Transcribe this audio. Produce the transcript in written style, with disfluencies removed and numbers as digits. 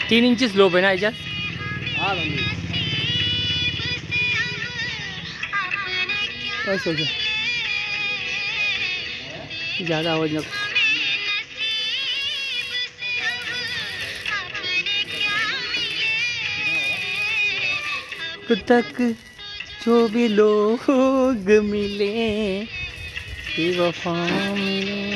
तीन इंची स्लोप आहे ना याच्यात. बस हो गया, ज़्यादा आवाज नको. तक जो भी लोग मिले वफा मिले.